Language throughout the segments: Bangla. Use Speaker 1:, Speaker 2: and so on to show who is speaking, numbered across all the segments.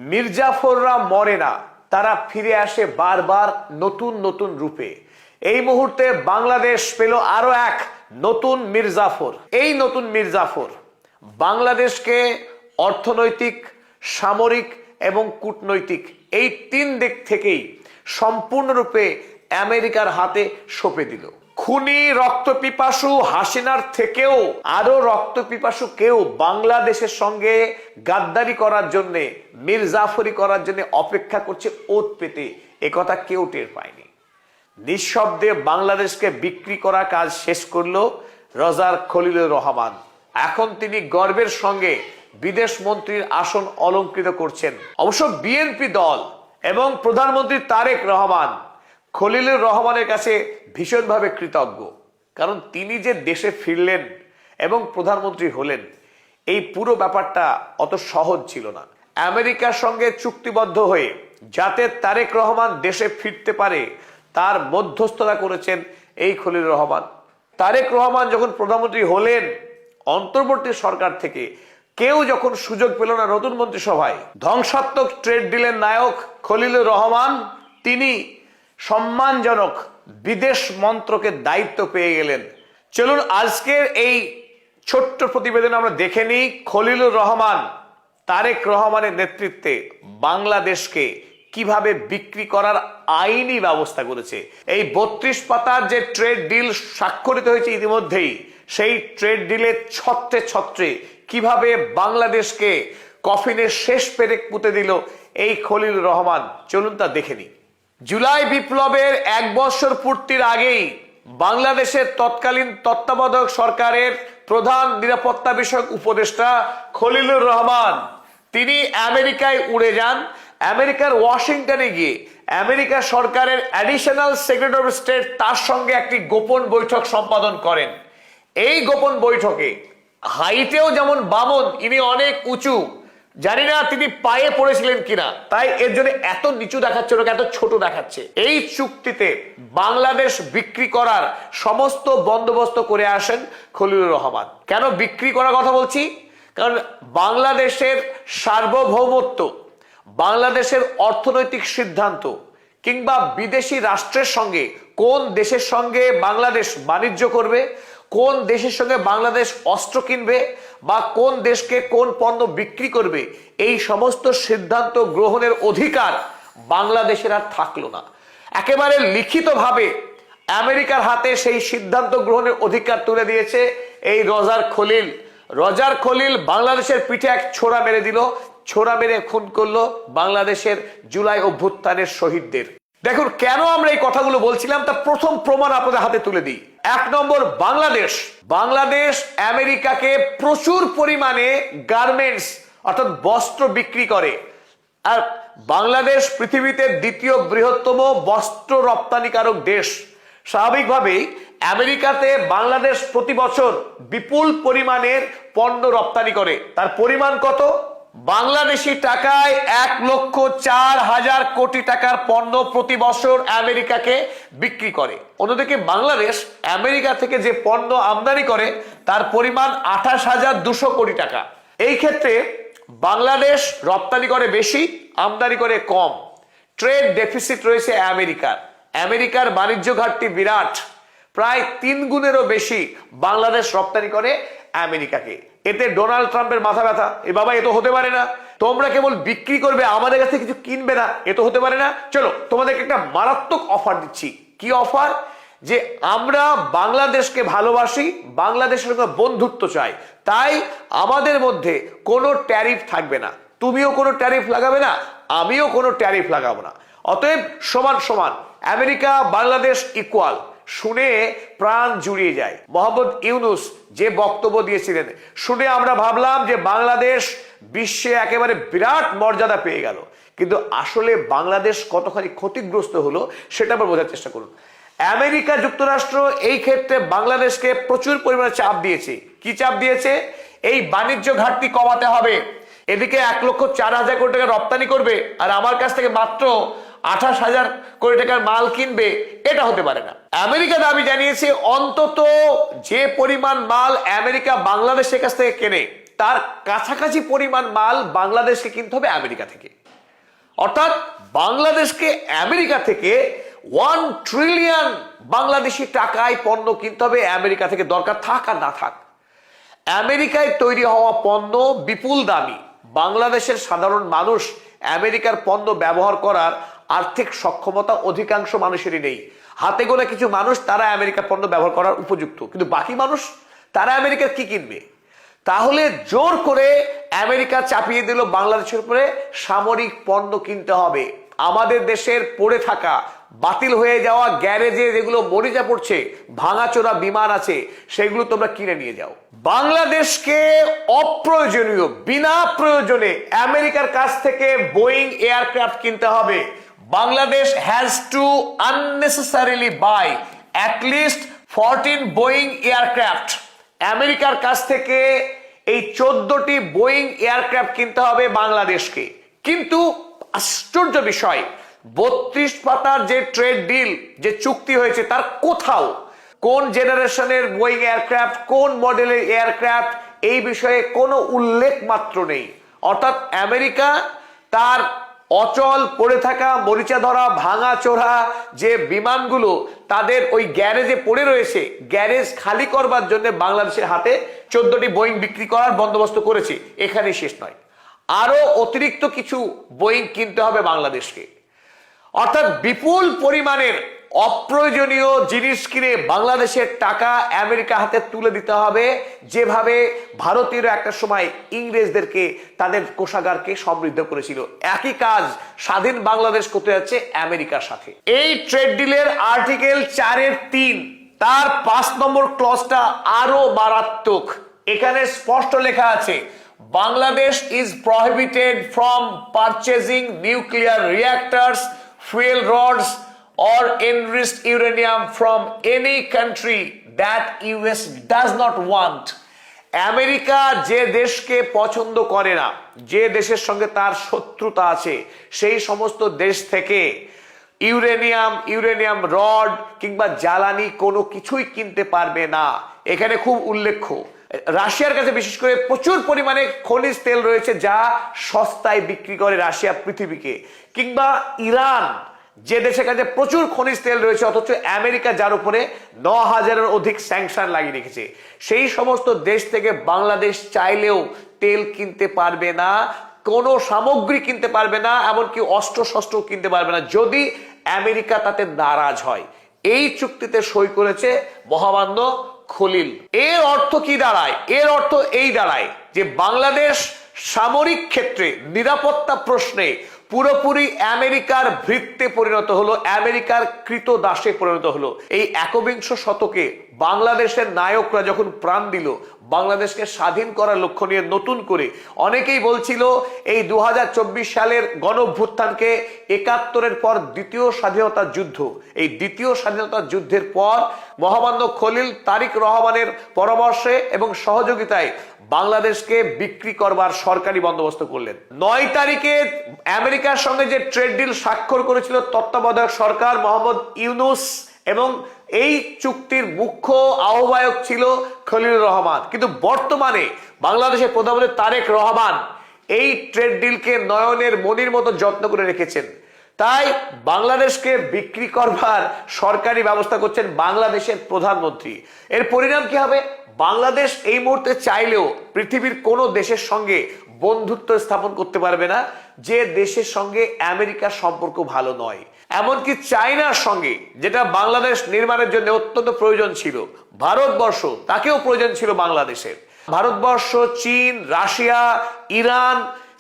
Speaker 1: মির্জাফররা মরে না, তারা ফিরে আসে বারবার নতুন নতুন রূপে। এই মুহূর্তে বাংলাদেশ পেল আরো এক নতুন মির্জাফর। এই নতুন মির্জাফর বাংলাদেশকে অর্থনৈতিক, সামরিক এবং কূটনৈতিক এই তিন দিক থেকেই সম্পূর্ণরূপে আমেরিকার হাতে সঁপে দিল। খুনি রক্তপিপাসু হাসিনার থেকেও আরো রক্তপিপাসু কেউ বাংলাদেশের সঙ্গে গাদ্দারি করার জন্য, মির্জাফরি করার জন্য অপেক্ষা করছে ওত পেতে, একথা কেউ টের পায়নি। নিঃশব্দে বাংলাদেশকে বিক্রি করা কাজ শেষ করলো রজার খলিলুর রহমান। এখন তিনি গর্বের সঙ্গে বিদেশ মন্ত্রীর আসন অলংকৃত করছেন। অবশ্য বিএনপি দল এবং প্রধানমন্ত্রী তারেক রহমান খলিলুর রহমানের কাছে ভীষণভাবে কৃতজ্ঞ, কারণ তিনি যে দেশে ফিরলেন এবং প্রধানমন্ত্রী হলেন, এই পুরো ব্যাপারটা অত সহজ ছিল না। আমেরিকার সঙ্গে চুক্তিবদ্ধ হয়ে যাতে তারেক রহমান দেশে ফিরতে পারে তার মধ্যস্থতা করেছেন এই খলিলুর রহমান। তারেক রহমান যখন প্রধানমন্ত্রী হলেন, অন্তর্বর্তী সরকার থেকে কেউ যখন সুযোগ পেল না নতুন মন্ত্রিসভায়, ধ্বংসাত্মক ট্রেড ডিলের নায়ক খলিলুর রহমান তিনি সম্মানজনক বিদেশ মন্ত্রকের দায়িত্ব পেয়ে গেলেন। চলুন আজকের এই ছোট্ট প্রতিবেদন আমরা দেখে নিই খলিলুর রহমান তারেক রহমানের নেতৃত্বে বাংলাদেশকে কিভাবে বিক্রি করার আইনি ব্যবস্থা করেছে। এই 32 পাতার যে ট্রেড ডিল স্বাক্ষরিত হয়েছে ইতিমধ্যেই, সেই ট্রেড ডিলের ছত্রে ছত্রে কিভাবে বাংলাদেশকে কফিনের শেষ পেরেক পুঁতে দিল এই খলিলুর রহমান, চলুন তা দেখে নিই। জুলাই বিপ্লবের 1 বছর পূর্তির আগেই বাংলাদেশের তৎকালীন তত্ত্বাবধায়ক সরকারের প্রধান নিরাপত্তা বিষয়ক উপদেষ্টা খলিলুর রহমান তিনি আমেরিকায় উড়ে যান। আমেরিকার ওয়াশিংটনে গিয়ে আমেরিকা সরকারের অ্যাডিশনাল সেক্রেটারি অফ স্টেট তার সঙ্গে একটি গোপন বৈঠক সম্পাদন করেন। এই গোপন বৈঠকে হাইটেও যেমন বামন, ইনি অনেক উঁচু, জানি না তিনি পায়ে পড়েছিলেন কিনা, তাই এর জন্য এত নিচু দেখাচ্ছে, ওনাকে এত ছোট দেখাচ্ছে। এই চুক্তিতে বাংলাদেশ বিক্রি করার সমস্ত বন্দোবস্ত করে আসেন খলিলুর রহমান। কেন বিক্রি করার কথা বলছি? কারণ বাংলাদেশের সার্বভৌমত্ব, বাংলাদেশের অর্থনৈতিক সিদ্ধান্ত কিংবা বিদেশি রাষ্ট্রের সঙ্গে কোন দেশের সঙ্গে বাংলাদেশ বাণিজ্য করবে, কোন দেশের সঙ্গে বাংলাদেশ অস্ত্র কিনবে বা কোন দেশকে কোন পণ্য বিক্রি করবে, এই সমস্ত সিদ্ধান্ত গ্রহণের অধিকার বাংলাদেশের আর থাকলো না। একেবারে লিখিতভাবে আমেরিকার হাতে সেই সিদ্ধান্ত গ্রহণের অধিকার তুলে দিয়েছে এই রজার খলিল। রজার খলিল বাংলাদেশের পিঠে এক ছোরা মেরে দিল, ছোরা মেরে খুন করলো বাংলাদেশের জুলাই অভ্যুত্থানের শহীদদের। দেখুন কেন আমরা এই কথাগুলো বলছিলাম, তার প্রথম প্রমাণ আপনাদের হাতে তুলে দিই। 1 নম্বর, বাংলাদেশ আমেরিকাকে প্রচুর পরিমাণে গার্মেন্টস অর্থাৎ বস্ত্র বিক্রি করে। আর বাংলাদেশ পৃথিবীতে দ্বিতীয় বৃহত্তম বস্ত্র রপ্তানিকারক দেশ। স্বাভাবিকভাবেই আমেরিকাতে বাংলাদেশ প্রতি বছর বিপুল পরিমাণের পণ্য রপ্তানি করে। তার পরিমাণ কত? বাংলাদেশি টাকায় 1,04,000 কোটি টাকার পণ্য প্রতি বছর আমেরিকাকে বিক্রি করে। অন্যদিকে বাংলাদেশ আমেরিকা থেকে যে পণ্য আমদানি করে তার পরিমাণ 28,200 কোটি টাকা। এই ক্ষেত্রে বাংলাদেশ রপ্তানি করে বেশি, আমদানি করে কম। ট্রেড ডেফিসিট রয়েছে আমেরিকার বাণিজ্য ঘাটতি বিরাট, প্রায় 3 গুণেরও বেশি বাংলাদেশ রপ্তানি করে আমেরিকাকে। এতে ডোনাল্ড ট্রাম্পের মাথা ব্যথা, এ বাবা এ তো হতে পারে না, তোমরা কেবল বিক্রি করবে, আমাদের কাছে কিছু কিনবে না, এ তো হতে পারে না। চলো তোমাদেরকে একটা মারাত্মক অফার দিচ্ছি। কি অফার? যে আমরা বাংলাদেশকে ভালোবাসি, বাংলাদেশের সঙ্গে বন্ধুত্ব চাই, তাই আমাদের মধ্যে কোনো ট্যারিফ থাকবে না। তুমিও কোনো ট্যারিফ লাগাবে না, আমিও কোনো ট্যারিফ লাগাবো না। অতএব সমান সমান, আমেরিকা বাংলাদেশ ইকুয়াল। শুনে প্রাণ জুড়িয়ে যায়। মোহাম্মদ ইউনূস যে বক্তব্য দিয়েছিলেন, শুনে আমরা ভাবলাম যে বাংলাদেশ বিশ্বে একেবারে বিরাট মর্যাদা পেয়ে গেল। কিন্তু আসলে বাংলাদেশ কতখানি ক্ষতিগ্রস্ত হলো সেটা আমরা বোঝার চেষ্টা করুন। আমেরিকা যুক্তরাষ্ট্র এই ক্ষেত্রে বাংলাদেশকে প্রচুর পরিমাণে চাপ দিয়েছে। কি চাপ দিয়েছে? এই বাণিজ্য ঘাটতি কমাতে হবে। এদিকে 1,04,000 কোটি টাকা রপ্তানি করবে আর আমার কাছ থেকে মাত্র 28,000 কোটি টাকার মাল কিনবে, এটা হতে পারে না। আমেরিকা দাবি জানিয়েছে অন্তত যে পরিমাণ মাল আমেরিকা বাংলাদেশের কাছ থেকে কেনে তার কাছাকাছি পরিমাণ মাল বাংলাদেশকে কিনতে হবে আমেরিকা থেকে। অর্থাৎ বাংলাদেশকে আমেরিকা থেকে 1 ট্রিলিয়ন বাংলাদেশি টাকায় পণ্য কিনতে হবে আমেরিকা থেকে, দরকার থাক আর না থাক। আমেরিকায় তৈরি হওয়া পণ্য বিপুল দামি। বাংলাদেশের সাধারণ মানুষ আমেরিকার পণ্য ব্যবহার করার আর্থিক সক্ষমতা অধিকাংশ মানুষেরই নেই। হাতে গোনা কিছু মানুষ তারা আমেরিকার পণ্য ব্যবহার করার উপযুক্ত, কিন্তু বাকি মানুষ তারা আমেরিকার কি কিনবে? তাহলে জোর করে আমেরিকা চাপিয়ে দিল বাংলাদেশের উপরে সামরিক পণ্য কিনতে হবে। আমাদের দেশের পড়ে থাকা বাতিল হয়ে যাওয়া গ্যারেজে যেগুলো মরিচা পড়ছে, ভাঙাচোরা বিমান আছে, সেগুলো তোমরা কিনে নিয়ে যাও। বাংলাদেশকে অপ্রয়োজনীয় বিনা প্রয়োজনে আমেরিকার কাছ থেকে বোয়িং এয়ারক্রাফট কিনতে হবে। Bangladesh has to unnecessarily buy at least 14 Boeing aircraft. আমেরিকার কাছ থেকে এই 14টি বোয়িং এয়ারক্রাফট কিনতে হবে বাংলাদেশকে। কিন্তু আশ্চর্য বিষয়, 32 পাতার যে ট্রেড ডিল, যে চুক্তি হয়েছে, তার কোথাও কোন জেনারেশনের বোয়িং এয়ারক্রাফট, কোন মডেলের এয়ারক্রাফট, এই বিষয়ে কোনো উল্লেখ মাত্র নেই। অর্থাৎ আমেরিকা তার অচল পড়ে থাকা মরিচা ধরা ভাঙা চোরা যে বিমানগুলো তাদের ওই গ্যারেজে পড়ে রয়েছে, গ্যারেজ খালি করবার জন্য বাংলাদেশের হাতে 14টি বোয়িং বিক্রি করার বন্দোবস্ত করেছে। এখানে শেষ নয়, আরো অতিরিক্ত কিছু বোয়িং কিনতে হবে বাংলাদেশকে। অর্থাৎ বিপুল পরিমাণের অপ্রয়োজনীয় জিনিস কিনে বাংলাদেশের টাকা আমেরিকা হাতে তুলে দিতে হবে, যেভাবে ভারতীয়রা একটা সময় ইংরেজদেরকে তাদের কোষাগারকে সমৃদ্ধ করেছিল। একই কাজ স্বাধীন বাংলাদেশ করতে যাচ্ছে আমেরিকার সাথে। এই ট্রেড ডিলের আর্টিকেল 4(3) তার 5 নম্বর ক্লজটা আরো মারাত্মক। এখানে স্পষ্ট লেখা আছে, Bangladesh is prohibited from purchasing nuclear reactors, fuel rods or enriched uranium from any country that US does not want. America যে দেশকে পছন্দ করে না, যে দেশের সঙ্গে তার শত্রুতা আছে, সেই সমস্ত দেশ থেকে ইউরেনিয়াম রড কিংবা জ্বালানি কোনো কিছুই কিনতে পারবে না। এখানে খুব উল্লেখ্য, রাশিয়ার কাছে বিশেষ করে প্রচুর পরিমাণে খনিজ তেল রয়েছে, যা সস্তায় বিক্রি করে রাশিয়া পৃথিবীকে। কিংবা ইরান, যে দেশের কাছে প্রচুর খনিজ তেল রয়েছে, অথচ আমেরিকা যার উপরে 9000-এর অধিক স্যাংশন লাগিয়ে রেখেছে। সেই সমস্ত দেশ থেকে বাংলাদেশ চাইলেও তেল কিনতে পারবে না, কোনো সামগ্রী কিনতে পারবে না, এমনকি অস্ত্র শস্ত্র কিনতে পারবে না, যদি আমেরিকা তাতে নারাজ হয়। এই চুক্তিতে সই করেছে মহামান্য খলিল। এর অর্থ কি দাঁড়ায়? এর অর্থ এই দাঁড়ায় যে বাংলাদেশ সামরিক ক্ষেত্রে নিরাপত্তা প্রশ্নে পুরোপুরি আমেরিকার ভৃত্যে পরিণত হলো, আমেরিকার কৃতদাসে পরিণত হলো। এই একবিংশ শতকে বাংলাদেশের নায়করা যখন প্রাণ দিল বাংলাদেশকে স্বাধীন করার লক্ষ্য নিয়ে নতুন করে, অনেকেই বলছিল এই 2024 সালের গণঅভ্যুত্থানকে 71-এর পর দ্বিতীয় স্বাধীনতা যুদ্ধ। এই দ্বিতীয় স্বাধীনতা যুদ্ধের পর মহামান্য খলিল তারেক রহমানের পরামর্শে এবং সহযোগিতায় বাংলাদেশকে বিক্রি করবার সরকারি বন্দোবস্ত করলেন। 9 তারিখে আমেরিকার সঙ্গে যে ট্রেড ডিল স্বাক্ষর করেছিল তত্ত্বাবধায়ক সরকার মোহাম্মদ ইউনূস, এবং এই চুক্তির মুখ্য আহ্বায়ক ছিল খলিলুর রহমান। কিন্তু বর্তমানে বাংলাদেশের প্রধানমন্ত্রী তারেক রহমান এই ট্রেড ডিলকে নয়নের মনির মতো যত্ন করে রেখেছেন। তাই বাংলাদেশকে বিক্রি করবার সরকারি ব্যবস্থা করছেন বাংলাদেশের প্রধানমন্ত্রী। এর পরিণাম কি হবে? বাংলাদেশ এই মুহূর্তে চাইলেও পৃথিবীর কোনো দেশের সঙ্গে বন্ধুত্ব স্থাপন করতে পারবে না যে দেশের সঙ্গে আমেরিকার সম্পর্ক ভালো নয়। এমনকি চায়নার সঙ্গে, যেটা বাংলাদেশ নির্মাণের জন্য অত্যন্ত প্রয়োজন ছিল, ভারতবর্ষ তাকেও প্রয়োজন ছিল বাংলাদেশের। ভারতবর্ষ, চীন, রাশিয়া, ইরান,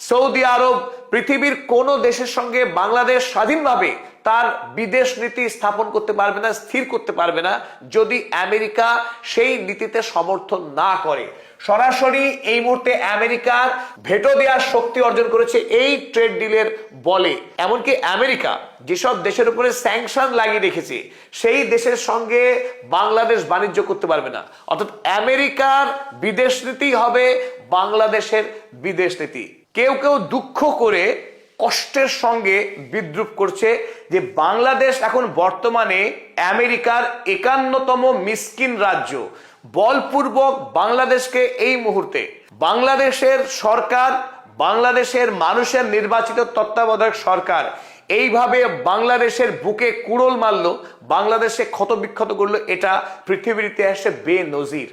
Speaker 1: সৌদি আরব, পৃথিবীর কোন দেশের সঙ্গে বাংলাদেশ স্বাধীনভাবে তার বিদেশ নীতি স্থাপন করতে পারবে না, স্থির করতে পারবে না, যদি আমেরিকা সেই নীতিতে সমর্থন না করে। সরাসরি এই মুহূর্তে আমেরিকার ভেটো দেওয়ার শক্তি অর্জন করেছে এই ট্রেড ডিলের বলে। এমনকি আমেরিকা যেসব দেশের উপরে স্যাংশন লাগিয়ে রেখেছে, সেই দেশের সঙ্গে বাংলাদেশ বাণিজ্য করতে পারবে না। অর্থাৎ আমেরিকার বিদেশ নীতি হবে বাংলাদেশের বিদেশ নীতি। কেউ কেউ দুঃখ করে কষ্টের সঙ্গে বিদ্রুপ করছে যে বাংলাদেশ এখন বর্তমানে আমেরিকার 51তম মিসকিন রাজ্য। বলপূর্বক বাংলাদেশকে এই মুহূর্তে বাংলাদেশের সরকার বাংলাদেশের মানুষের নির্বাচিত তত্ত্বাবধায়ক সরকার এইভাবে বাংলাদেশের বুকে কুড়োল মারলো, বাংলাদেশে ক্ষত বিক্ষত করলো, এটা পৃথিবীর ইতিহাসে বেনজির।